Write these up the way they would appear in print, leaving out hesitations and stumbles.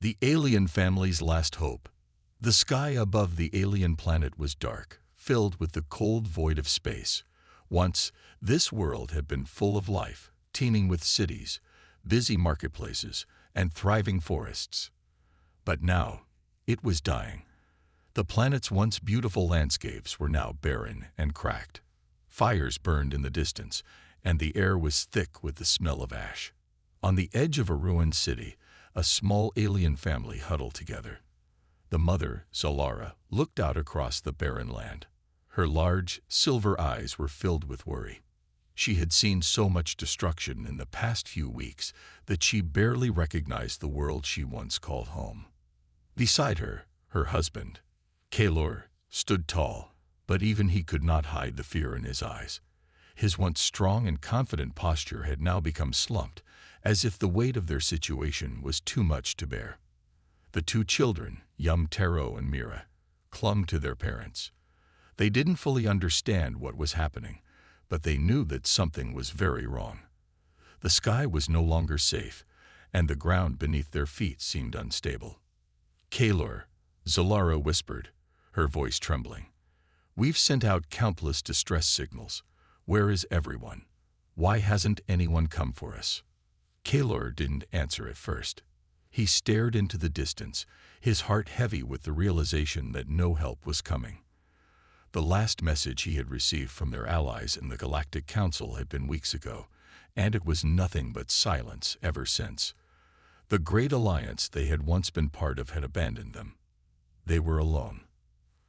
The alien family's last hope. The sky above the alien planet was dark, filled with the cold void of space. Once, this world had been full of life, teeming with cities, busy marketplaces, and thriving forests. But now, it was dying. The planet's once beautiful landscapes were now barren and cracked. Fires burned in the distance, and the air was thick with the smell of ash. On the edge of a ruined city, a small alien family huddled together. The mother, Solara, looked out across the barren land. Her large, silver eyes were filled with worry. She had seen so much destruction in the past few weeks that she barely recognized the world she once called home. Beside her, her husband, Kalor, stood tall, but even he could not hide the fear in his eyes. His once strong and confident posture had now become slumped, as if the weight of their situation was too much to bear. The two children, young Taro and Mira, clung to their parents. They didn't fully understand what was happening, but they knew that something was very wrong. The sky was no longer safe, and the ground beneath their feet seemed unstable. Kalor, Solara whispered, her voice trembling. "We've sent out countless distress signals. Where is everyone? Why hasn't anyone come for us?" Kalor didn't answer at first. He stared into the distance, his heart heavy with the realization that no help was coming. The last message he had received from their allies in the Galactic Council had been weeks ago, and it was nothing but silence ever since. The great alliance they had once been part of had abandoned them. They were alone.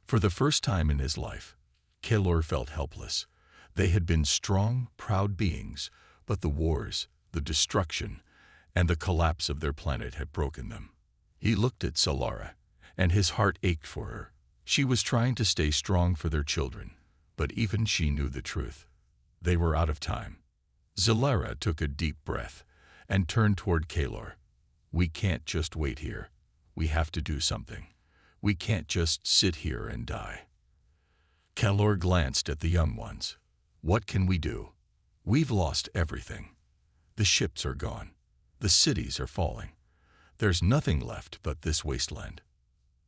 For the first time in his life, Kalor felt helpless. They had been strong, proud beings, but the wars, the destruction, and the collapse of their planet had broken them. He looked at Solara, and his heart ached for her. She was trying to stay strong for their children, but even she knew the truth. They were out of time. Solara took a deep breath and turned toward Kalor. "We can't just wait here. We have to do something. We can't just sit here and die." Kalor glanced at the young ones. "What can we do? We've lost everything. The ships are gone. The cities are falling. There's nothing left but this wasteland."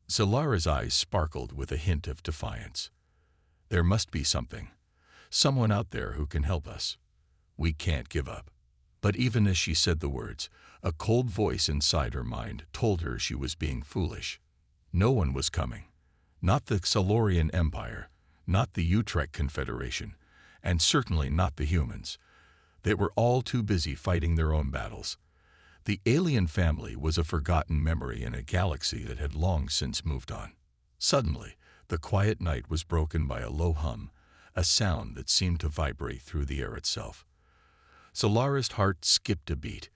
Solara's eyes sparkled with a hint of defiance. "There must be something. Someone out there who can help us. We can't give up." But even as she said the words, a cold voice inside her mind told her she was being foolish. No one was coming. Not the Solarian Empire, not the Utrecht Confederation, and certainly not the humans. They were all too busy fighting their own battles. The alien family was a forgotten memory in a galaxy that had long since moved on. Suddenly, the quiet night was broken by a low hum, a sound that seemed to vibrate through the air itself. Solara's heart skipped a beat.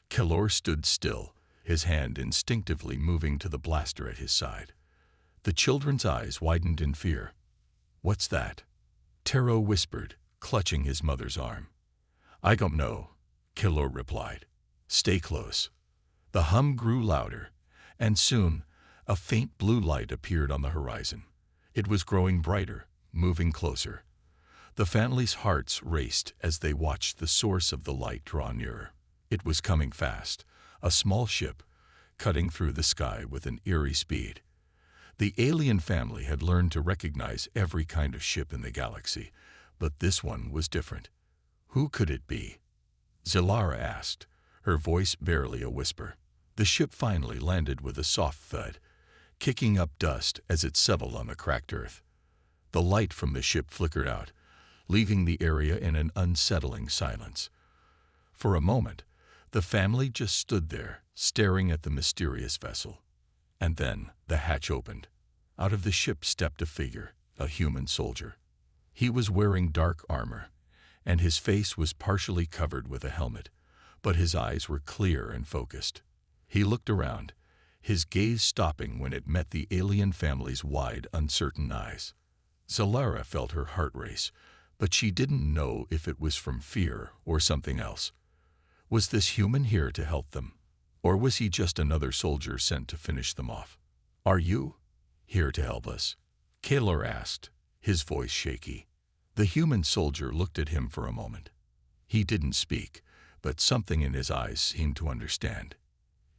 Kalor stood still, his hand instinctively moving to the blaster at his side. The children's eyes widened in fear. "What's that?" Taro whispered, clutching his mother's arm. "I don't know," Kalor replied. "Stay close." The hum grew louder, and soon a faint blue light appeared on the horizon. It was growing brighter, moving closer. The family's hearts raced as they watched the source of the light draw nearer. It was coming fast, a small ship, cutting through the sky with an eerie speed. The alien family had learned to recognize every kind of ship in the galaxy, but this one was different. Who could it be? Solara asked, her voice barely a whisper. The ship finally landed with a soft thud, kicking up dust as it settled on the cracked earth. The light from the ship flickered out, leaving the area in an unsettling silence. For a moment, the family just stood there, staring at the mysterious vessel. And then the hatch opened. Out of the ship stepped a figure, a human soldier. He was wearing dark armor, and his face was partially covered with a helmet, but his eyes were clear and focused. He looked around, his gaze stopping when it met the alien family's wide, uncertain eyes. Solara felt her heart race, but she didn't know if it was from fear or something else. Was this human here to help them, or was he just another soldier sent to finish them off? "Are you here to help us?" Kalor asked, his voice shaky. The human soldier looked at him for a moment. He didn't speak, but something in his eyes seemed to understand.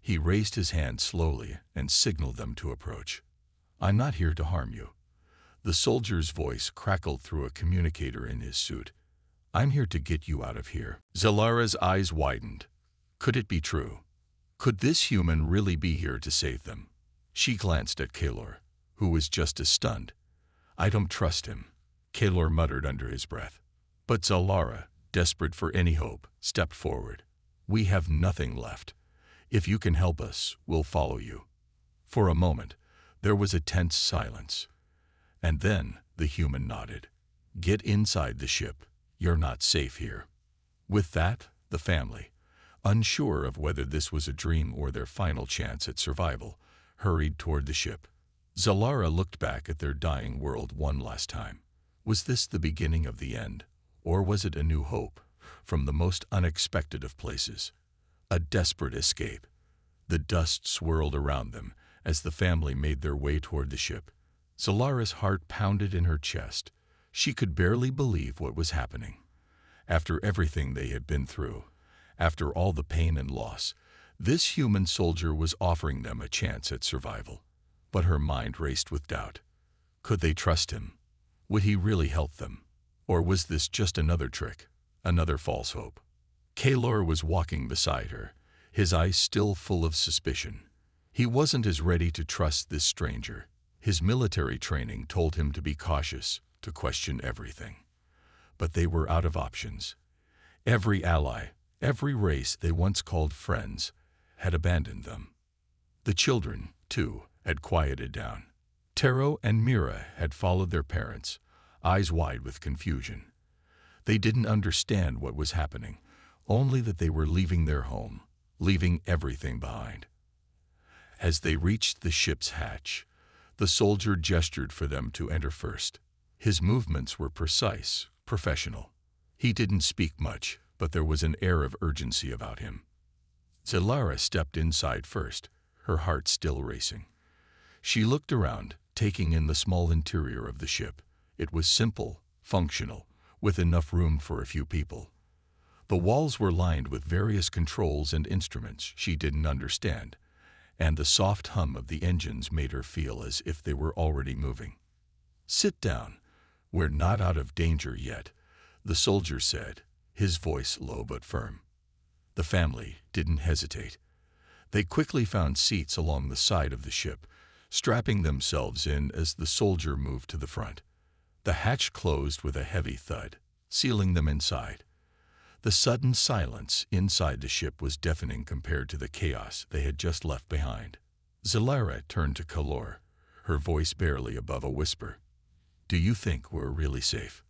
He raised his hand slowly and signaled them to approach. "I'm not here to harm you." The soldier's voice crackled through a communicator in his suit. "I'm here to get you out of here." Zalara's eyes widened. Could it be true? Could this human really be here to save them? She glanced at Kalor, who was just as stunned. "I don't trust him," Kalor muttered under his breath. But Zalara, desperate for any hope, stepped forward. "We have nothing left. If you can help us, we'll follow you." For a moment, there was a tense silence. And then the human nodded. "Get inside the ship. You're not safe here." With that, the family, unsure of whether this was a dream or their final chance at survival, hurried toward the ship. Zalara looked back at their dying world one last time. Was this the beginning of the end, or was it a new hope from the most unexpected of places? A desperate escape. The dust swirled around them as the family made their way toward the ship. Zalara's heart pounded in her chest. She could barely believe what was happening. After everything they had been through, after all the pain and loss, this human soldier was offering them a chance at survival. But her mind raced with doubt. Could they trust him? Would he really help them? Or was this just another trick, another false hope? Kalor was walking beside her, his eyes still full of suspicion. He wasn't as ready to trust this stranger. His military training told him to be cautious, to question everything. But they were out of options. Every ally, every race they once called friends, had abandoned them. The children, too, had quieted down. Taro and Mira had followed their parents, eyes wide with confusion. They didn't understand what was happening, only that they were leaving their home, leaving everything behind. As they reached the ship's hatch, the soldier gestured for them to enter first. His movements were precise, professional. He didn't speak much, but there was an air of urgency about him. Zalara stepped inside first, her heart still racing. She looked around, taking in the small interior of the ship. It was simple, functional, with enough room for a few people. The walls were lined with various controls and instruments she didn't understand, and the soft hum of the engines made her feel as if they were already moving. "Sit down. We're not out of danger yet," the soldier said, his voice low but firm. The family didn't hesitate. They quickly found seats along the side of the ship, strapping themselves in as the soldier moved to the front. The hatch closed with a heavy thud, sealing them inside. The sudden silence inside the ship was deafening compared to the chaos they had just left behind. Zalara turned to Kalor, her voice barely above a whisper. "Do you think we're really safe?"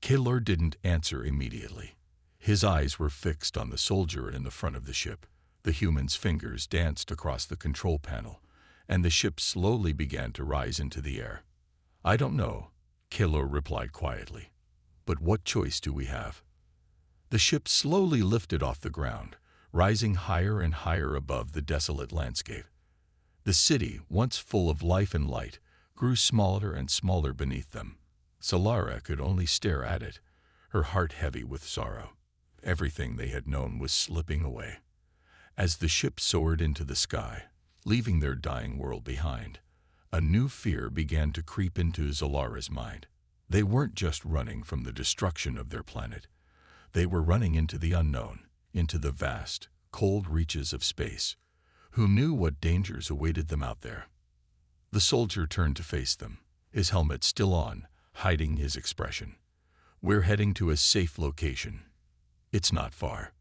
Kalor didn't answer immediately. His eyes were fixed on the soldier in the front of the ship. The human's fingers danced across the control panel, and the ship slowly began to rise into the air. "I don't know," Kalor replied quietly. "But what choice do we have?" The ship slowly lifted off the ground, rising higher and higher above the desolate landscape. The city, once full of life and light, grew smaller and smaller beneath them. Zalara could only stare at it, her heart heavy with sorrow. Everything they had known was slipping away. As the ship soared into the sky, leaving their dying world behind, a new fear began to creep into Zalara's mind. They weren't just running from the destruction of their planet. They were running into the unknown, into the vast, cold reaches of space. Who knew what dangers awaited them out there? The soldier turned to face them, his helmet still on, hiding his expression. "We're heading to a safe location." "It's not far."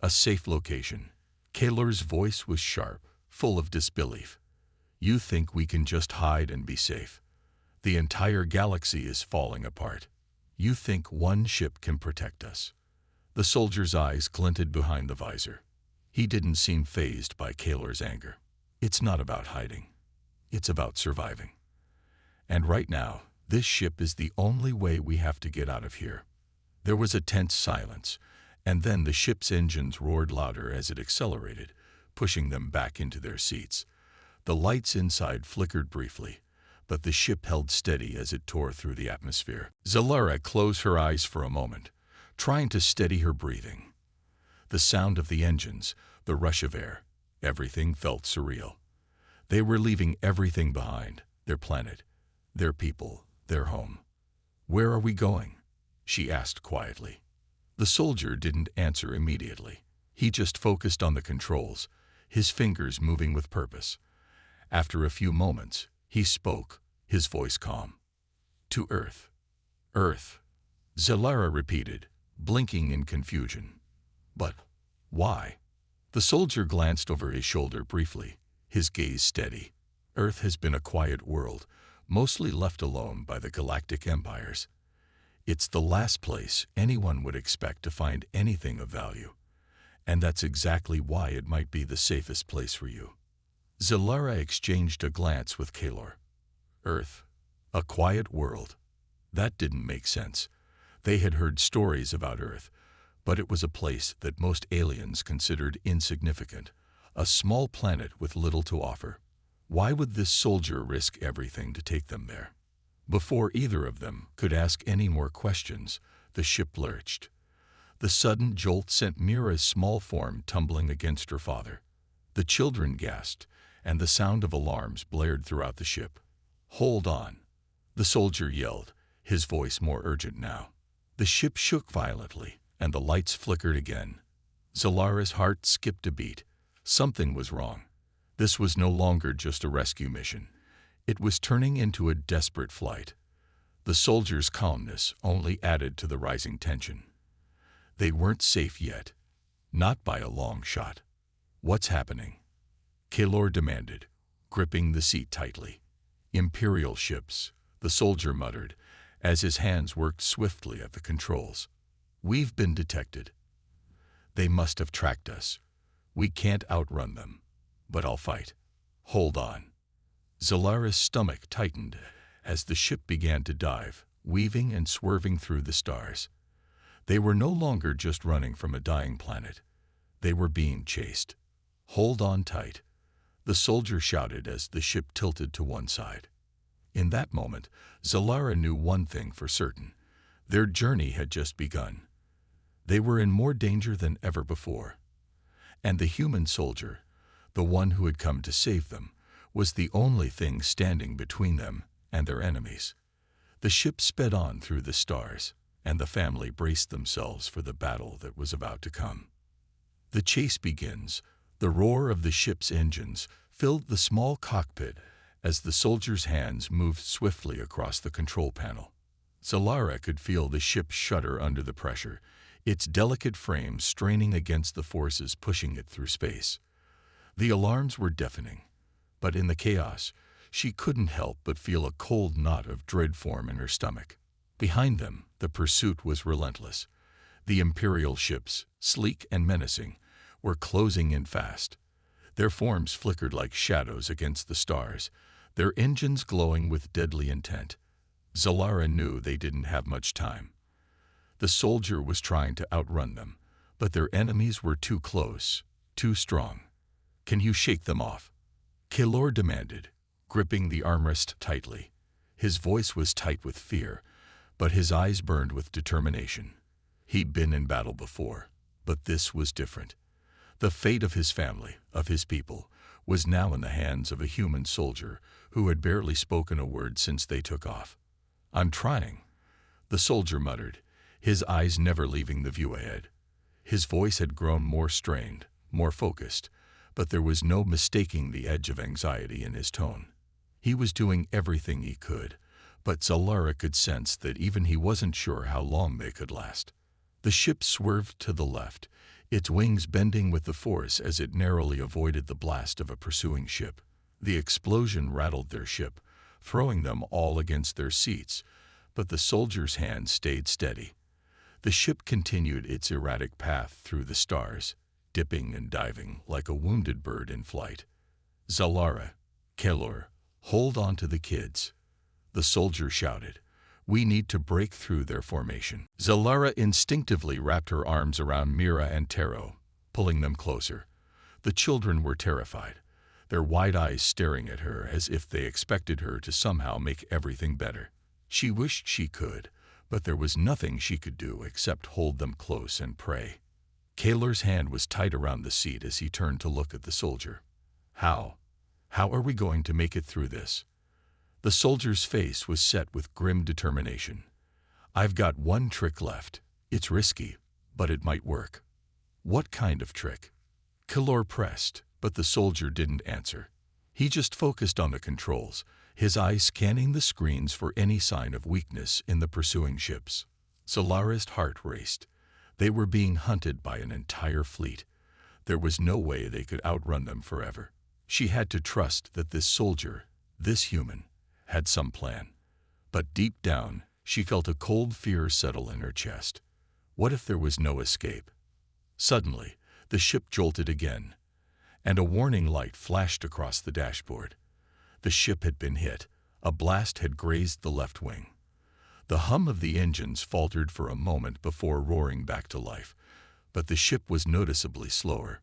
"A safe location." Kalor's voice was sharp, full of disbelief. "You think we can just hide and be safe? The entire galaxy is falling apart. You think one ship can protect us?" The soldier's eyes glinted behind the visor. He didn't seem fazed by Kalor's anger. "It's not about hiding. It's about surviving. And right now, this ship is the only way we have to get out of here." There was a tense silence, and then the ship's engines roared louder as it accelerated, pushing them back into their seats. The lights inside flickered briefly, but the ship held steady as it tore through the atmosphere. Zalara closed her eyes for a moment, trying to steady her breathing. The sound of the engines, the rush of air, Everything felt surreal. They were leaving everything behind, their planet, their people, their home. "Where are we going?" she asked quietly. The soldier didn't answer immediately. He just focused on the controls, his fingers moving with purpose. After a few moments, he spoke, his voice calm. "To Earth." "Earth," Zalara repeated, blinking in confusion. "But why?" The soldier glanced over his shoulder briefly, his gaze steady. "Earth has been a quiet world, mostly left alone by the galactic empires. It's the last place anyone would expect to find anything of value. And that's exactly why it might be the safest place for you." Zalara exchanged a glance with Kalor. Earth, a quiet world. That didn't make sense. They had heard stories about Earth, but it was a place that most aliens considered insignificant, a small planet with little to offer. Why would this soldier risk everything to take them there? Before either of them could ask any more questions, the ship lurched. The sudden jolt sent Mira's small form tumbling against her father. The children gasped, and the sound of alarms blared throughout the ship. "Hold on," the soldier yelled, his voice more urgent now. The ship shook violently, and the lights flickered again. Zalara's heart skipped a beat. Something was wrong. This was no longer just a rescue mission. It was turning into a desperate flight. The soldier's calmness only added to the rising tension. They weren't safe yet. Not by a long shot. "What's happening?" Kalor demanded, gripping the seat tightly. "Imperial ships," the soldier muttered, as his hands worked swiftly at the controls. "We've been detected. They must have tracked us. We can't outrun them. But I'll fight. Hold on." Zalara's stomach tightened as the ship began to dive, weaving and swerving through the stars. They were no longer just running from a dying planet. They were being chased. "Hold on tight," the soldier shouted as the ship tilted to one side. In that moment, Zalara knew one thing for certain. Their journey had just begun. They were in more danger than ever before. And the human soldier, the one who had come to save them, was the only thing standing between them and their enemies. The ship sped on through the stars, and the family braced themselves for the battle that was about to come. The chase begins. The roar of the ship's engines filled the small cockpit as the soldier's hands moved swiftly across the control panel. Zalara could feel the ship shudder under the pressure, its delicate frame straining against the forces pushing it through space. The alarms were deafening, but in the chaos, she couldn't help but feel a cold knot of dread form in her stomach. Behind them, the pursuit was relentless. The Imperial ships, sleek and menacing, were closing in fast. Their forms flickered like shadows against the stars, their engines glowing with deadly intent. Zalara knew they didn't have much time. The soldier was trying to outrun them, but their enemies were too close, too strong. "Can you shake them off?" Kalor demanded, gripping the armrest tightly. His voice was tight with fear, but his eyes burned with determination. He'd been in battle before, but this was different. The fate of his family, of his people, was now in the hands of a human soldier who had barely spoken a word since they took off. "I'm trying," the soldier muttered, his eyes never leaving the view ahead. His voice had grown more strained, more focused, but there was no mistaking the edge of anxiety in his tone. He was doing everything he could, but Zalara could sense that even he wasn't sure how long they could last. The ship swerved to the left, its wings bending with the force as it narrowly avoided the blast of a pursuing ship. The explosion rattled their ship, throwing them all against their seats, but the soldier's hand stayed steady. The ship continued its erratic path through the stars, dipping and diving like a wounded bird in flight. "Zalara, Kalor, hold on to the kids," the soldier shouted. "We need to break through their formation." Zalara instinctively wrapped her arms around Mira and Taro, pulling them closer. The children were terrified, their wide eyes staring at her as if they expected her to somehow make everything better. She wished she could, but there was nothing she could do except hold them close and pray. Kaylor's hand was tight around the seat as he turned to look at the soldier. How? How are we going to make it through this? The soldier's face was set with grim determination. I've got one trick left. It's risky, but it might work. What kind of trick? Kaylor pressed, but the soldier didn't answer. He just focused on the controls, his eyes scanning the screens for any sign of weakness in the pursuing ships. Zalara's heart raced. They were being hunted by an entire fleet. There was no way they could outrun them forever. She had to trust that this soldier, this human, had some plan. But deep down, she felt a cold fear settle in her chest. What if there was no escape? Suddenly, the ship jolted again, and a warning light flashed across the dashboard. The ship had been hit. A blast had grazed the left wing. The hum of the engines faltered for a moment before roaring back to life, but the ship was noticeably slower.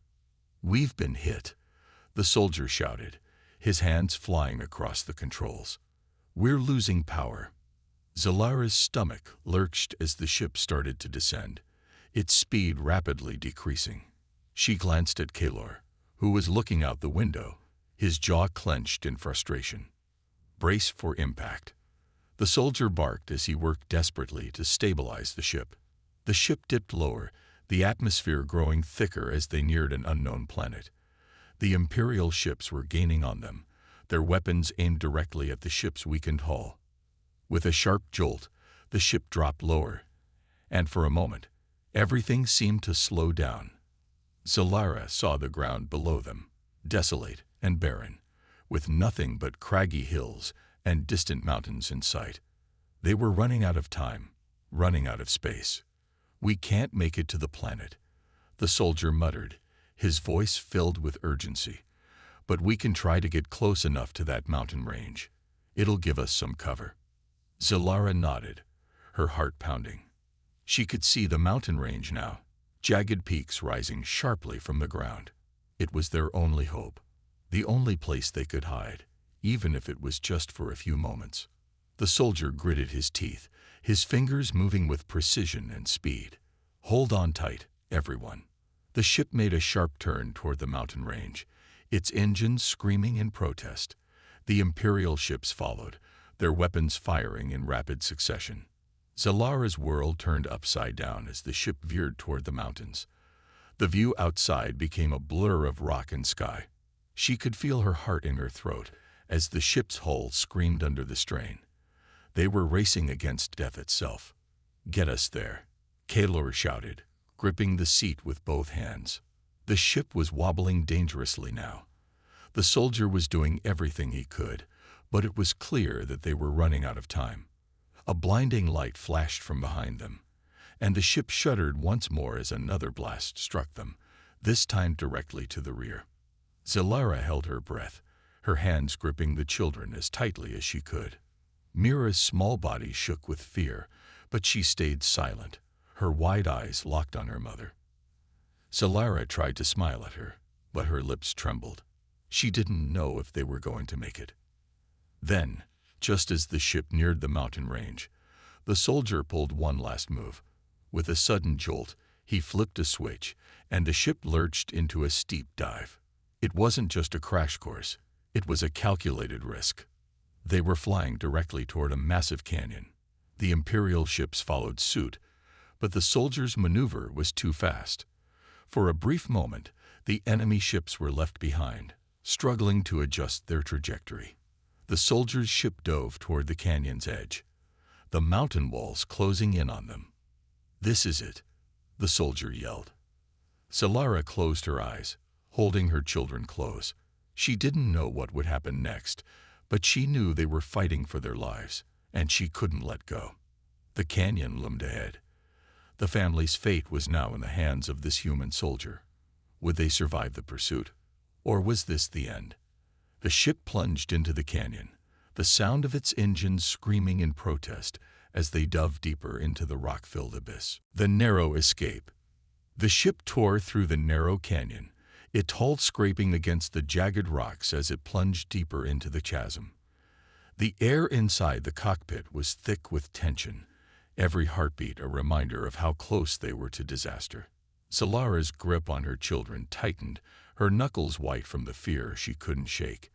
"We've been hit," the soldier shouted, his hands flying across the controls. "We're losing power." Zalara's stomach lurched as the ship started to descend, its speed rapidly decreasing. She glanced at Kaylor, who was looking out the window, his jaw clenched in frustration. "Brace for impact." The soldier barked as he worked desperately to stabilize the ship. The ship dipped lower, the atmosphere growing thicker as they neared an unknown planet. The Imperial ships were gaining on them, their weapons aimed directly at the ship's weakened hull. With a sharp jolt, the ship dropped lower, and for a moment, everything seemed to slow down. Zalara saw the ground below them, desolate and barren, with nothing but craggy hills and distant mountains in sight. They were running out of time, running out of space. "We can't make it to the planet," the soldier muttered, his voice filled with urgency. "But we can try to get close enough to that mountain range. It'll give us some cover." Zalara nodded, her heart pounding. She could see the mountain range now, jagged peaks rising sharply from the ground. It was their only hope, the only place they could hide, even if it was just for a few moments. The soldier gritted his teeth, his fingers moving with precision and speed. "Hold on tight, everyone." The ship made a sharp turn toward the mountain range, its engines screaming in protest. The Imperial ships followed, their weapons firing in rapid succession. Zalara's world turned upside down as the ship veered toward the mountains. The view outside became a blur of rock and sky. She could feel her heart in her throat as the ship's hull screamed under the strain. They were racing against death itself. "Get us there," Kaylor shouted, gripping the seat with both hands. The ship was wobbling dangerously now. The soldier was doing everything he could, but it was clear that they were running out of time. A blinding light flashed from behind them, and the ship shuddered once more as another blast struck them, this time directly to the rear. Zalara held her breath, her hands gripping the children as tightly as she could. Mira's small body shook with fear, but she stayed silent, her wide eyes locked on her mother. Zalara tried to smile at her, but her lips trembled. She didn't know if they were going to make it. Then, just as the ship neared the mountain range, the soldier pulled one last move. With a sudden jolt, he flipped a switch, and the ship lurched into a steep dive. It wasn't just a crash course, it was a calculated risk. They were flying directly toward a massive canyon. The Imperial ships followed suit, but the soldiers' maneuver was too fast. For a brief moment, the enemy ships were left behind, struggling to adjust their trajectory. The soldiers' ship dove toward the canyon's edge, the mountain walls closing in on them. "This is it," the soldier yelled. Zalara closed her eyes, holding her children close. She didn't know what would happen next, but she knew they were fighting for their lives, and she couldn't let go. The canyon loomed ahead. The family's fate was now in the hands of this human soldier. Would they survive the pursuit? Or was this the end? The ship plunged into the canyon, the sound of its engines screaming in protest as they dove deeper into the rock-filled abyss. The narrow escape. The ship tore through the narrow canyon, its hull scraping against the jagged rocks as it plunged deeper into the chasm. The air inside the cockpit was thick with tension, every heartbeat a reminder of how close they were to disaster. Solara's grip on her children tightened, her knuckles white from the fear she couldn't shake.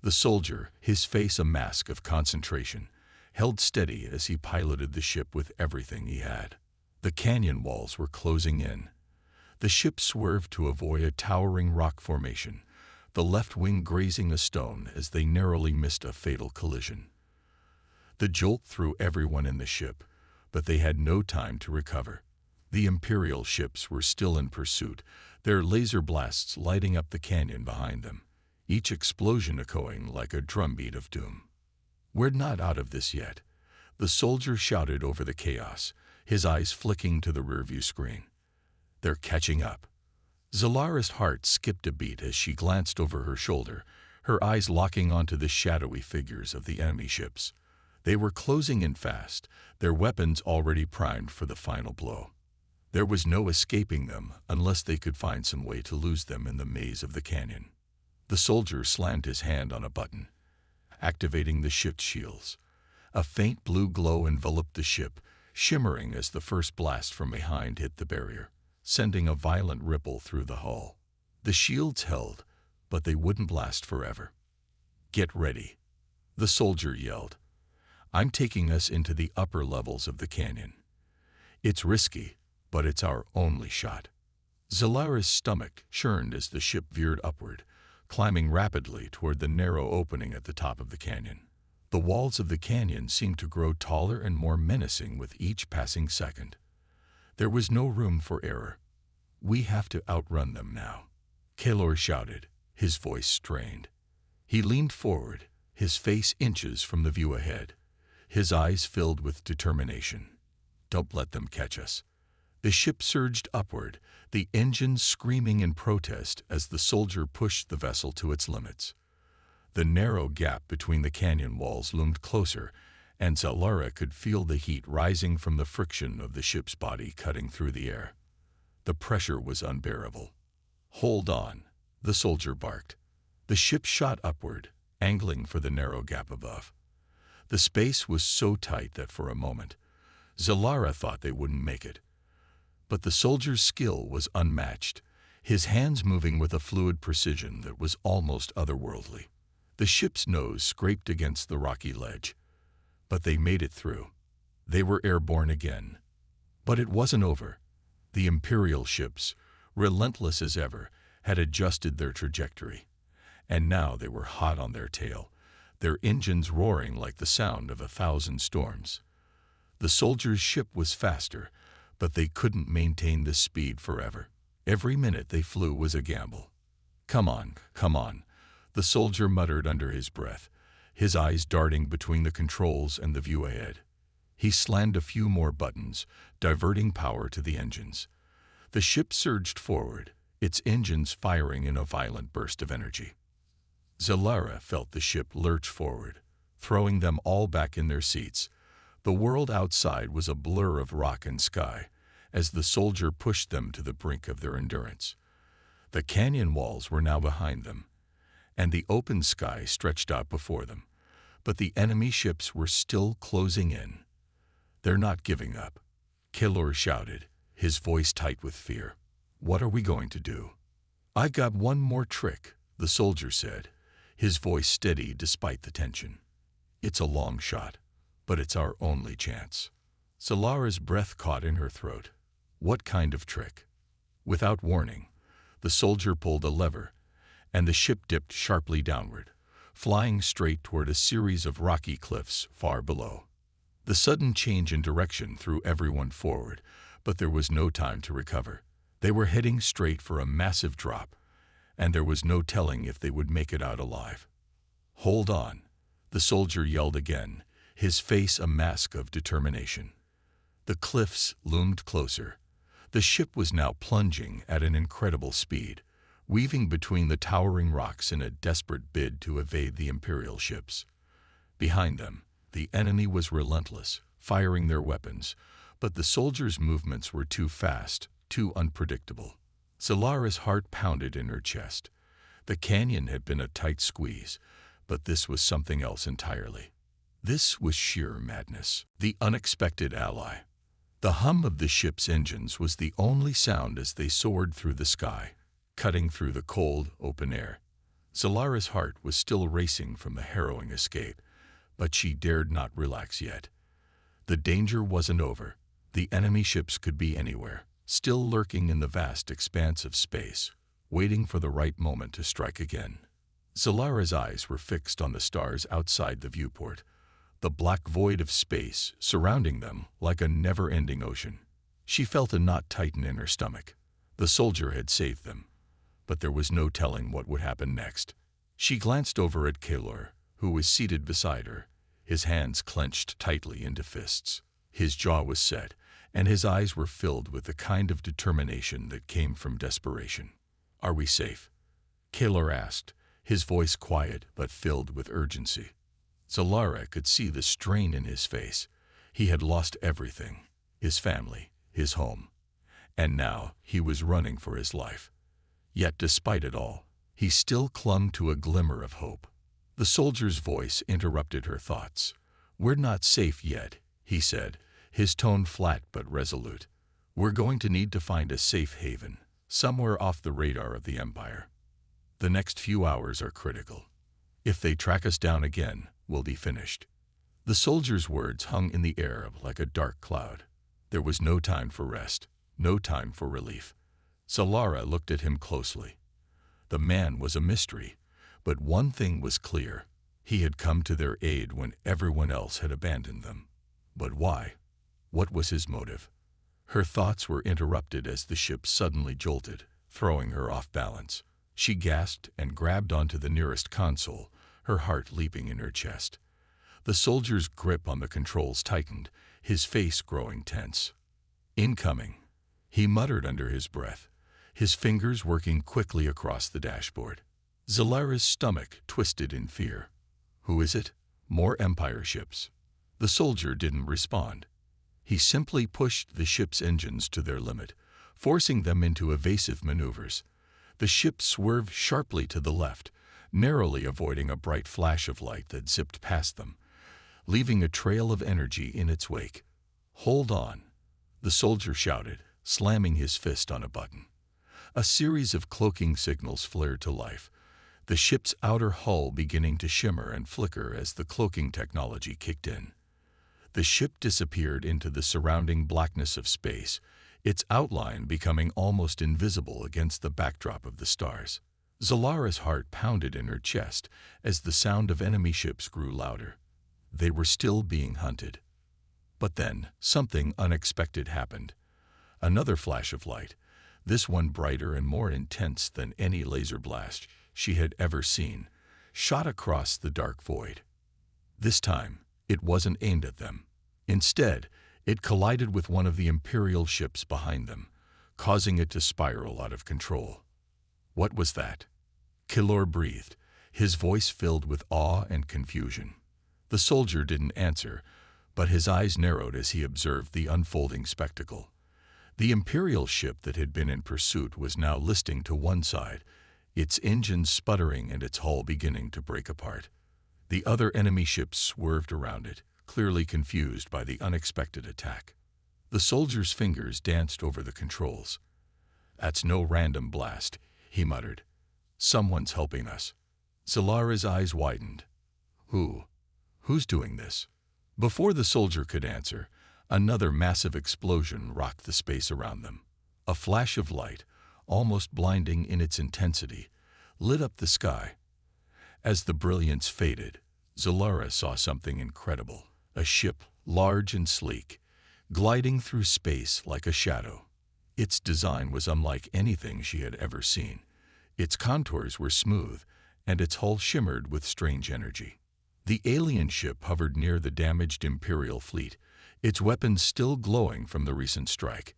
The soldier, his face a mask of concentration, held steady as he piloted the ship with everything he had. The canyon walls were closing in. The ship swerved to avoid a towering rock formation, the left wing grazing a stone as they narrowly missed a fatal collision. The jolt threw everyone in the ship, but they had no time to recover. The Imperial ships were still in pursuit, their laser blasts lighting up the canyon behind them, each explosion echoing like a drumbeat of doom. "We're not out of this yet," the soldier shouted over the chaos, his eyes flicking to the rearview screen. "They're catching up." Zalara's heart skipped a beat as she glanced over her shoulder, her eyes locking onto the shadowy figures of the enemy ships. They were closing in fast, their weapons already primed for the final blow. There was no escaping them unless they could find some way to lose them in the maze of the canyon. The soldier slammed his hand on a button, activating the ship's shields. A faint blue glow enveloped the ship, shimmering as the first blast from behind hit the barrier, sending a violent ripple through the hull. The shields held, but they wouldn't last forever. "Get ready," the soldier yelled. "I'm taking us into the upper levels of the canyon. It's risky, but it's our only shot." Zalara's stomach churned as the ship veered upward, climbing rapidly toward the narrow opening at the top of the canyon. The walls of the canyon seemed to grow taller and more menacing with each passing second. There was no room for error. "We have to outrun them now," Kalor shouted, his voice strained. He leaned forward, his face inches from the view ahead, his eyes filled with determination. "Don't let them catch us." The ship surged upward, the engines screaming in protest as the soldier pushed the vessel to its limits. The narrow gap between the canyon walls loomed closer, and Zalara could feel the heat rising from the friction of the ship's body cutting through the air. The pressure was unbearable. "Hold on," the soldier barked. The ship shot upward, angling for the narrow gap above. The space was so tight that for a moment, Zalara thought they wouldn't make it. But the soldier's skill was unmatched, his hands moving with a fluid precision that was almost otherworldly. The ship's nose scraped against the rocky ledge, but they made it through. They were airborne again. But it wasn't over. The Imperial ships, relentless as ever, had adjusted their trajectory, and now they were hot on their tail, their engines roaring like the sound of 1,000 storms. The soldiers' ship was faster, but they couldn't maintain this speed forever. Every minute they flew was a gamble. Come on," the soldier muttered under his breath, his eyes darting between the controls and the view ahead. He slammed a few more buttons, diverting power to the engines. The ship surged forward, its engines firing in a violent burst of energy. Zalara felt the ship lurch forward, throwing them all back in their seats. The world outside was a blur of rock and sky, as the soldier pushed them to the brink of their endurance. The canyon walls were now behind them, and the open sky stretched out before them, but the enemy ships were still closing in. "They're not giving up," Kalor shouted, his voice tight with fear. "What are we going to do?" "I got one more trick," the soldier said, his voice steady despite the tension. "It's a long shot, but it's our only chance." Zalara's breath caught in her throat. What kind of trick? Without warning, the soldier pulled a lever, and the ship dipped sharply downward, flying straight toward a series of rocky cliffs far below. The sudden change in direction threw everyone forward, but there was no time to recover. They were heading straight for a massive drop, and there was no telling if they would make it out alive. "Hold on," the soldier yelled again, his face a mask of determination. The cliffs loomed closer. The ship was now plunging at an incredible speed, weaving between the towering rocks in a desperate bid to evade the Imperial ships. Behind them, the enemy was relentless, firing their weapons, but the soldiers' movements were too fast, too unpredictable. Zalara's heart pounded in her chest. The canyon had been a tight squeeze, but this was something else entirely. This was sheer madness, the unexpected ally. The hum of the ship's engines was the only sound as they soared through the sky, cutting through the cold, open air. Zalara's heart was still racing from the harrowing escape, but she dared not relax yet. The danger wasn't over. The enemy ships could be anywhere, still lurking in the vast expanse of space, waiting for the right moment to strike again. Zalara's eyes were fixed on the stars outside the viewport, the black void of space surrounding them like a never-ending ocean. She felt a knot tighten in her stomach. The soldier had saved them, but there was no telling what would happen next. She glanced over at Kalor, who was seated beside her, his hands clenched tightly into fists. His jaw was set, and his eyes were filled with the kind of determination that came from desperation. "Are we safe?" Kalor asked, his voice quiet but filled with urgency. Zalara could see the strain in his face. He had lost everything, his family, his home, and now he was running for his life. Yet despite it all, he still clung to a glimmer of hope. The soldier's voice interrupted her thoughts. "We're not safe yet," he said, his tone flat but resolute. "We're going to need to find a safe haven, somewhere off the radar of the Empire. The next few hours are critical. If they track us down again, we'll be finished." The soldier's words hung in the air like a dark cloud. There was no time for rest, no time for relief. Zalara looked at him closely. The man was a mystery, but one thing was clear. He had come to their aid when everyone else had abandoned them. But why? What was his motive? Her thoughts were interrupted as the ship suddenly jolted, throwing her off balance. She gasped and grabbed onto the nearest console, her heart leaping in her chest. The soldier's grip on the controls tightened, his face growing tense. "Incoming," he muttered under his breath, his fingers working quickly across the dashboard. Zalara's stomach twisted in fear. "Who is it?" "More Empire ships." The soldier didn't respond. He simply pushed the ship's engines to their limit, forcing them into evasive maneuvers. The ship swerved sharply to the left, narrowly avoiding a bright flash of light that zipped past them, leaving a trail of energy in its wake. "Hold on," the soldier shouted, slamming his fist on a button. A series of cloaking signals flared to life, the ship's outer hull beginning to shimmer and flicker as the cloaking technology kicked in. The ship disappeared into the surrounding blackness of space, its outline becoming almost invisible against the backdrop of the stars. Zalara's heart pounded in her chest as the sound of enemy ships grew louder. They were still being hunted. But then, something unexpected happened. Another flash of light, this one brighter and more intense than any laser blast she had ever seen, shot across the dark void. This time, it wasn't aimed at them. Instead, it collided with one of the Imperial ships behind them, causing it to spiral out of control. "What was that?" Kalor breathed, his voice filled with awe and confusion. The soldier didn't answer, but his eyes narrowed as he observed the unfolding spectacle. The Imperial ship that had been in pursuit was now listing to one side, its engines sputtering and its hull beginning to break apart. The other enemy ships swerved around it, clearly confused by the unexpected attack. The soldier's fingers danced over the controls. "That's no random blast," he muttered. "Someone's helping us." Zalara's eyes widened. Who's doing this?" Before the soldier could answer, another massive explosion rocked the space around them. A flash of light, almost blinding in its intensity, lit up the sky. As the brilliance faded, Zalara saw something incredible. A ship, large and sleek, gliding through space like a shadow. Its design was unlike anything she had ever seen. Its contours were smooth, and its hull shimmered with strange energy. The alien ship hovered near the damaged Imperial fleet, its weapons still glowing from the recent strike.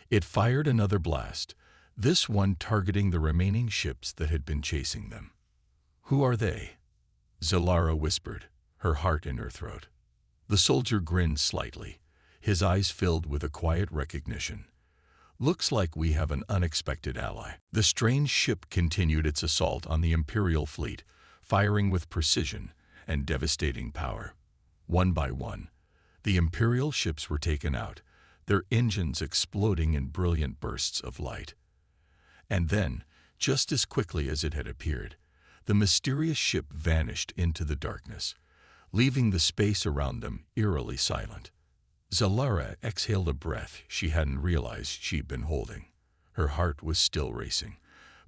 It fired another blast, this one targeting the remaining ships that had been chasing them. "Who are they?" Zalara whispered, her heart in her throat. The soldier grinned slightly, his eyes filled with a quiet recognition. "Looks like we have an unexpected ally." The strange ship continued its assault on the Imperial fleet, firing with precision and devastating power. One by one, the Imperial ships were taken out, their engines exploding in brilliant bursts of light. And then, just as quickly as it had appeared, the mysterious ship vanished into the darkness, leaving the space around them eerily silent. Zalara exhaled a breath she hadn't realized she'd been holding. Her heart was still racing,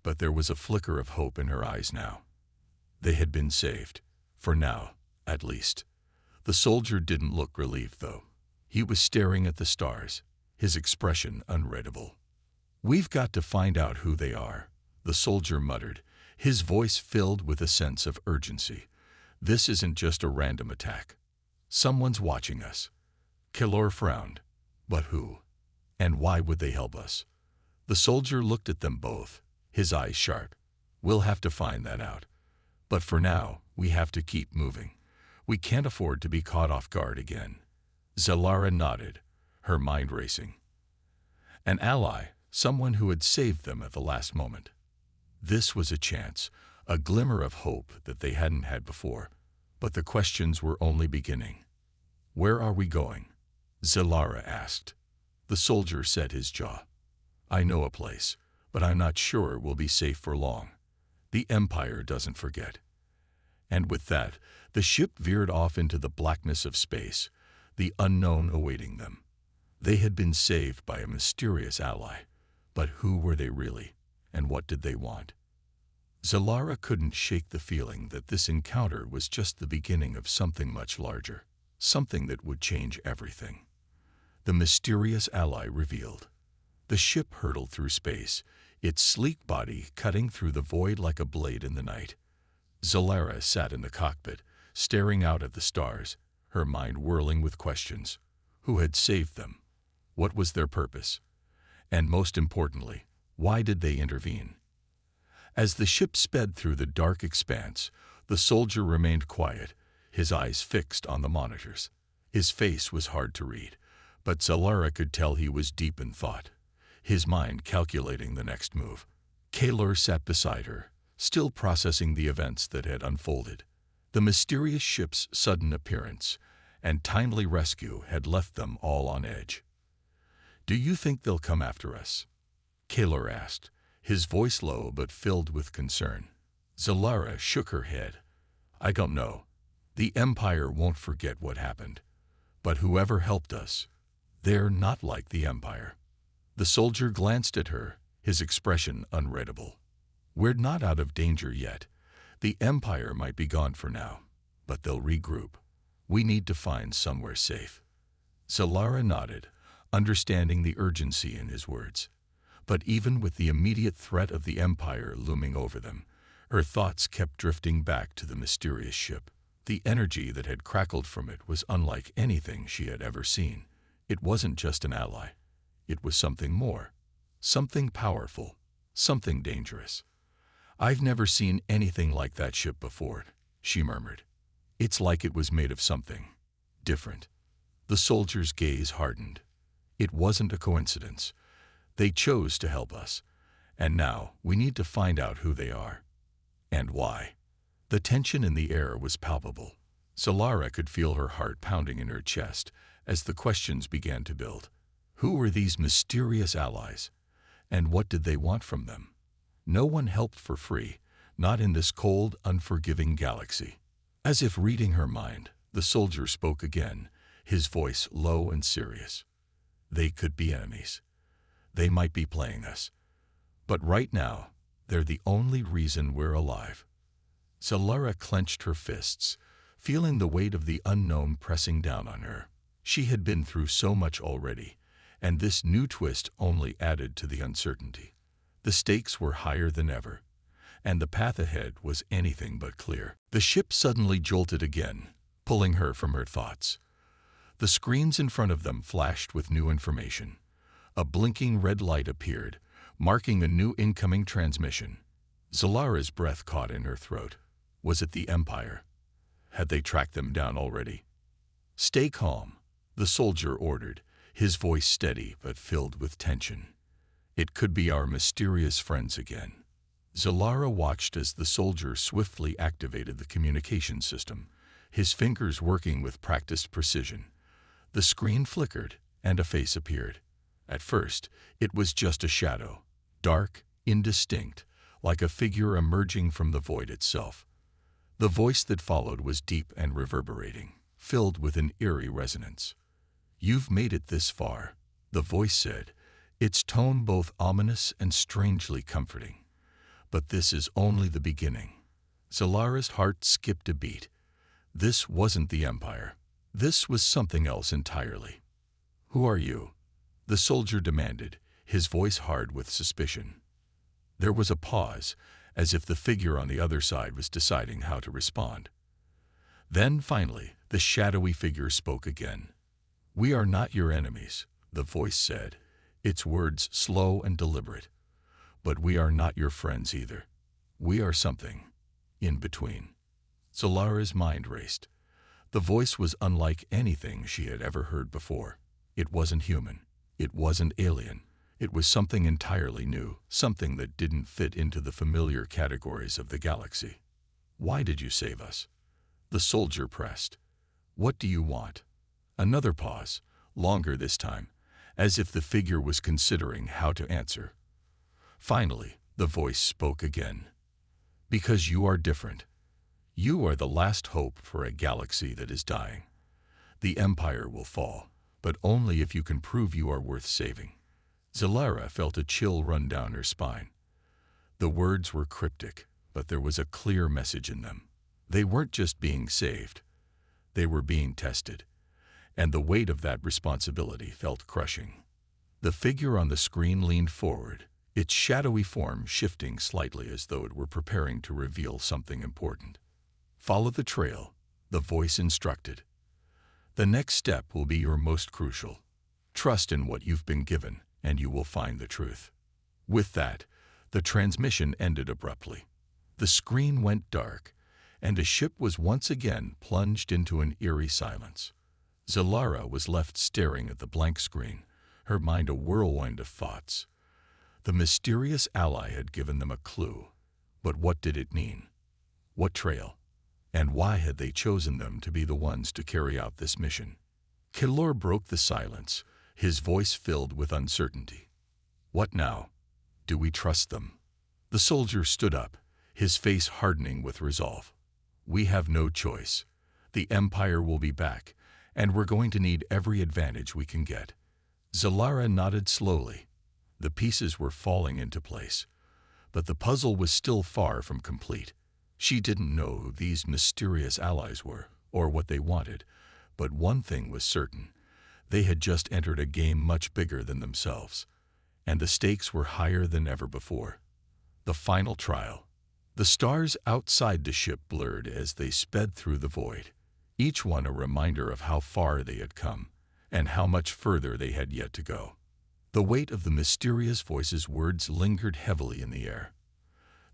but there was a flicker of hope in her eyes now. They had been saved, for now, at least. The soldier didn't look relieved, though. He was staring at the stars, his expression unreadable. "We've got to find out who they are," the soldier muttered, his voice filled with a sense of urgency. "This isn't just a random attack. Someone's watching us." Keylor frowned. But who? And why would they help us? The soldier looked at them both, his eyes sharp. "We'll have to find that out. But for now, we have to keep moving. We can't afford to be caught off guard again." Zalara nodded, her mind racing. An ally, someone who had saved them at the last moment. This was a chance, a glimmer of hope that they hadn't had before. But the questions were only beginning. "Where are we going?" Zalara asked. The soldier set his jaw. "I know a place, but I'm not sure we'll be safe for long. The Empire doesn't forget." And with that, the ship veered off into the blackness of space, the unknown awaiting them. They had been saved by a mysterious ally, but who were they really, and what did they want? Zalara couldn't shake the feeling that this encounter was just the beginning of something much larger, something that would change everything. The mysterious ally revealed. The ship hurtled through space, its sleek body cutting through the void like a blade in the night. Zalara sat in the cockpit, staring out at the stars, her mind whirling with questions. Who had saved them? What was their purpose? And most importantly, why did they intervene? As the ship sped through the dark expanse, the soldier remained quiet, his eyes fixed on the monitors. His face was hard to read, but Zalara could tell he was deep in thought, his mind calculating the next move. Keylor sat beside her, still processing the events that had unfolded. The mysterious ship's sudden appearance and timely rescue had left them all on edge. "Do you think they'll come after us?" Keylor asked, his voice low but filled with concern. Zalara shook her head. "I don't know. The Empire won't forget what happened. But whoever helped us, they're not like the Empire." The soldier glanced at her, his expression unreadable. "We're not out of danger yet. The Empire might be gone for now, but they'll regroup. We need to find somewhere safe." Zalara nodded, understanding the urgency in his words. But even with the immediate threat of the Empire looming over them, her thoughts kept drifting back to the mysterious ship. The energy that had crackled from it was unlike anything she had ever seen. It wasn't just an ally. It was something more, something powerful, something dangerous. "I've never seen anything like that ship before," she murmured. "It's like it was made of something different." The soldier's gaze hardened. "It wasn't a coincidence. They chose to help us, and now we need to find out who they are. And why." The tension in the air was palpable. Zalara could feel her heart pounding in her chest as the questions began to build. Who were these mysterious allies? And what did they want from them? No one helped for free, not in this cold, unforgiving galaxy. As if reading her mind, the soldier spoke again, his voice low and serious. "They could be enemies. They might be playing us. But right now, they're the only reason we're alive." Zalara clenched her fists, feeling the weight of the unknown pressing down on her. She had been through so much already, and this new twist only added to the uncertainty. The stakes were higher than ever, and the path ahead was anything but clear. The ship suddenly jolted again, pulling her from her thoughts. The screens in front of them flashed with new information. A blinking red light appeared, marking a new incoming transmission. Zalara's breath caught in her throat. Was it the Empire? Had they tracked them down already? "Stay calm," the soldier ordered, his voice steady but filled with tension. "It could be our mysterious friends again." Zalara watched as the soldier swiftly activated the communication system, his fingers working with practiced precision. The screen flickered, and a face appeared. At first, it was just a shadow, dark, indistinct, like a figure emerging from the void itself. The voice that followed was deep and reverberating, filled with an eerie resonance. "You've made it this far," the voice said, its tone both ominous and strangely comforting. "But this is only the beginning." Zalara's heart skipped a beat. This wasn't the Empire. This was something else entirely. "Who are you?" the soldier demanded, his voice hard with suspicion. There was a pause, as if the figure on the other side was deciding how to respond. Then, finally, the shadowy figure spoke again. "We are not your enemies," the voice said, its words slow and deliberate. "But we are not your friends either. We are something in between." Zalara's mind raced. The voice was unlike anything she had ever heard before. It wasn't human. It wasn't alien. It was something entirely new, something that didn't fit into the familiar categories of the galaxy. "Why did you save us?" the soldier pressed. "What do you want?" Another pause, longer this time, as if the figure was considering how to answer. Finally, the voice spoke again. "Because you are different. You are the last hope for a galaxy that is dying. The Empire will fall, but only if you can prove you are worth saving." Zalara felt a chill run down her spine. The words were cryptic, but there was a clear message in them. They weren't just being saved. They were being tested, and the weight of that responsibility felt crushing. The figure on the screen leaned forward, its shadowy form shifting slightly as though it were preparing to reveal something important. "Follow the trail," the voice instructed. "The next step will be your most crucial. Trust in what you've been given, and you will find the truth." With that, the transmission ended abruptly. The screen went dark, and the ship was once again plunged into an eerie silence. Zalara was left staring at the blank screen, her mind a whirlwind of thoughts. The mysterious ally had given them a clue, but what did it mean? What trail? And why had they chosen them to be the ones to carry out this mission? Kilor broke the silence, his voice filled with uncertainty. "What now? Do we trust them?" The soldier stood up, his face hardening with resolve. "We have no choice. The Empire will be back, and we're going to need every advantage we can get." Zalara nodded slowly. The pieces were falling into place, but the puzzle was still far from complete. She didn't know who these mysterious allies were, or what they wanted, but one thing was certain. They had just entered a game much bigger than themselves, and the stakes were higher than ever before. The final trial. The stars outside the ship blurred as they sped through the void, each one a reminder of how far they had come, and how much further they had yet to go. The weight of the mysterious voice's words lingered heavily in the air.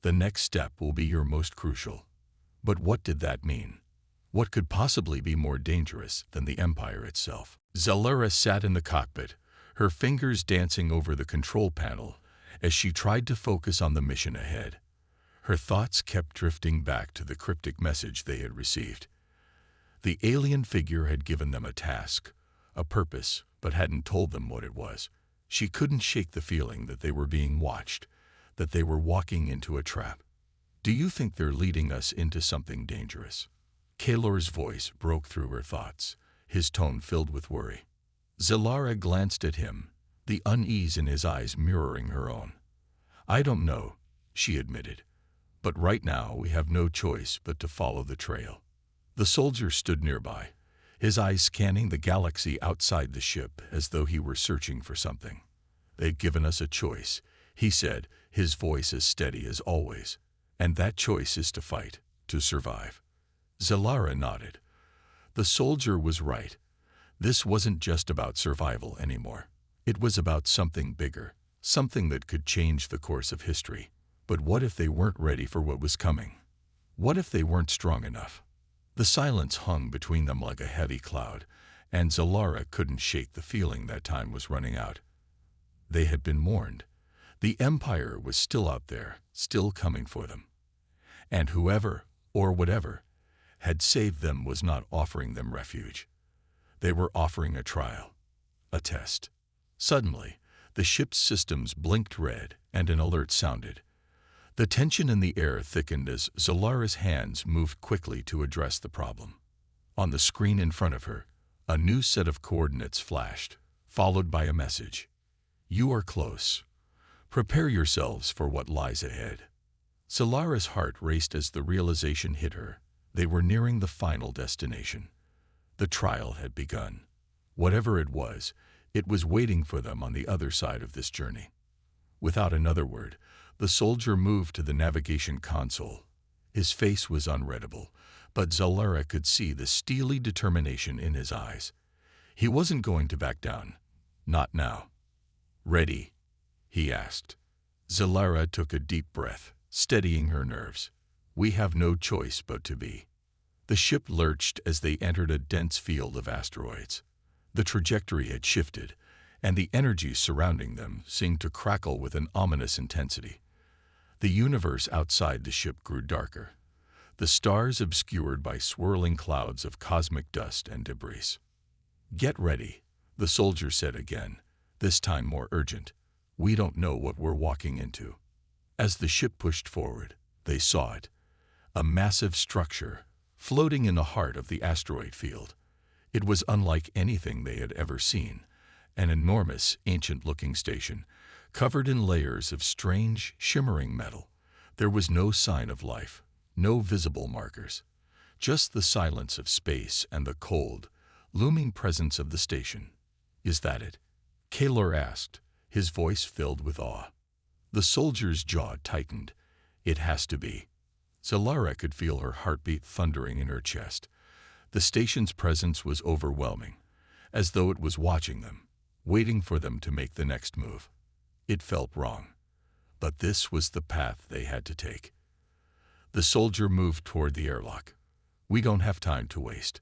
"The next step will be your most crucial." But what did that mean? What could possibly be more dangerous than the Empire itself? Zalara sat in the cockpit, her fingers dancing over the control panel as she tried to focus on the mission ahead. Her thoughts kept drifting back to the cryptic message they had received. The alien figure had given them a task, a purpose, but hadn't told them what it was. She couldn't shake the feeling that they were being watched, that they were walking into a trap. "Do you think they're leading us into something dangerous?" Kalor's voice broke through her thoughts, his tone filled with worry. Zalara glanced at him, the unease in his eyes mirroring her own. "I don't know," she admitted, "but right now we have no choice but to follow the trail." The soldier stood nearby, his eyes scanning the galaxy outside the ship as though he were searching for something. "They've given us a choice," he said, his voice as steady as always. "And that choice is to fight, to survive." Zalara nodded. The soldier was right. This wasn't just about survival anymore. It was about something bigger, something that could change the course of history. But what if they weren't ready for what was coming? What if they weren't strong enough? The silence hung between them like a heavy cloud, and Zalara couldn't shake the feeling that time was running out. They had been warned. The Empire was still out there, still coming for them. And whoever, or whatever, had saved them was not offering them refuge. They were offering a trial. A test. Suddenly, the ship's systems blinked red and an alert sounded. The tension in the air thickened as Zalara's hands moved quickly to address the problem. On the screen in front of her, a new set of coordinates flashed, followed by a message. You are close. Prepare yourselves for what lies ahead. Zalara's heart raced as the realization hit her. They were nearing the final destination. The trial had begun. Whatever it was waiting for them on the other side of this journey. Without another word, the soldier moved to the navigation console. His face was unreadable, but Zalara could see the steely determination in his eyes. He wasn't going to back down. Not now. Ready? He asked. Zalara took a deep breath, steadying her nerves. We have no choice but to be. The ship lurched as they entered a dense field of asteroids. The trajectory had shifted, and the energy surrounding them seemed to crackle with an ominous intensity. The universe outside the ship grew darker, the stars obscured by swirling clouds of cosmic dust and debris. Get ready, the soldier said again, this time more urgent. We don't know what we're walking into. As the ship pushed forward, they saw it, a massive structure floating in the heart of the asteroid field. It was unlike anything they had ever seen, an enormous, ancient-looking station, covered in layers of strange, shimmering metal. There was no sign of life, no visible markers, just the silence of space and the cold, looming presence of the station. Is that it? Kaylor asked, his voice filled with awe. The soldier's jaw tightened. It has to be. Zalara could feel her heartbeat thundering in her chest. The station's presence was overwhelming, as though it was watching them, waiting for them to make the next move. It felt wrong, but this was the path they had to take. The soldier moved toward the airlock. We don't have time to waste.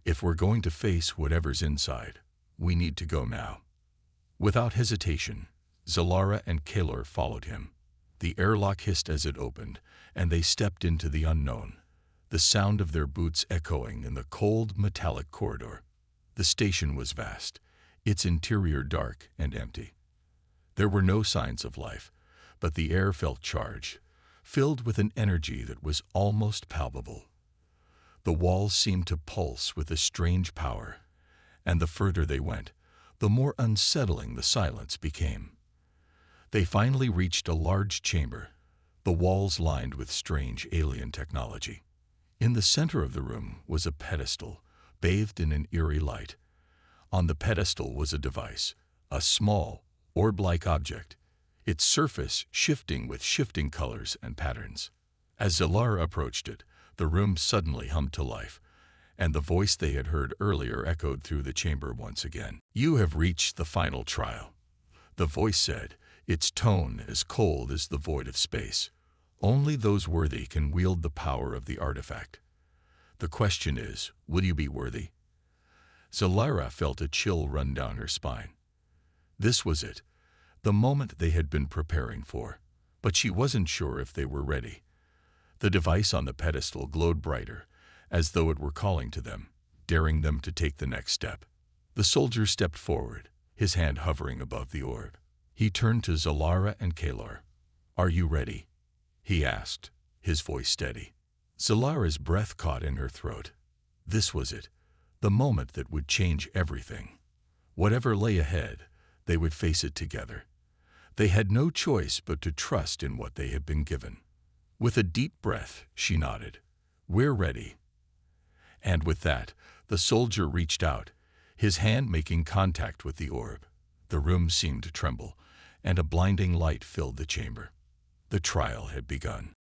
If we're going to face whatever's inside, we need to go now. Without hesitation, Zalara and Kaylor followed him. The airlock hissed as it opened, and they stepped into the unknown, the sound of their boots echoing in the cold, metallic corridor. The station was vast, its interior dark and empty. There were no signs of life, but the air felt charged, filled with an energy that was almost palpable. The walls seemed to pulse with a strange power, and the further they went, the more unsettling the silence became. They finally reached a large chamber, the walls lined with strange alien technology. In the center of the room was a pedestal, bathed in an eerie light. On the pedestal was a device, a small, orb-like object, its surface shifting with shifting colors and patterns. As Zalara approached it, the room suddenly hummed to life, and the voice they had heard earlier echoed through the chamber once again. You have reached the final trial, the voice said, its tone as cold as the void of space. Only those worthy can wield the power of the artifact. The question is, will you be worthy? Zalara felt a chill run down her spine. This was it, the moment they had been preparing for, but she wasn't sure if they were ready. The device on the pedestal glowed brighter, as though it were calling to them, daring them to take the next step. The soldier stepped forward, his hand hovering above the orb. He turned to Zalara and Kaylor. Are you ready? He asked, his voice steady. Zalara's breath caught in her throat. This was it, the moment that would change everything. Whatever lay ahead, they would face it together. They had no choice but to trust in what they had been given. With a deep breath, she nodded. We're ready. And with that, the soldier reached out, his hand making contact with the orb. The room seemed to tremble, and a blinding light filled the chamber. The trial had begun.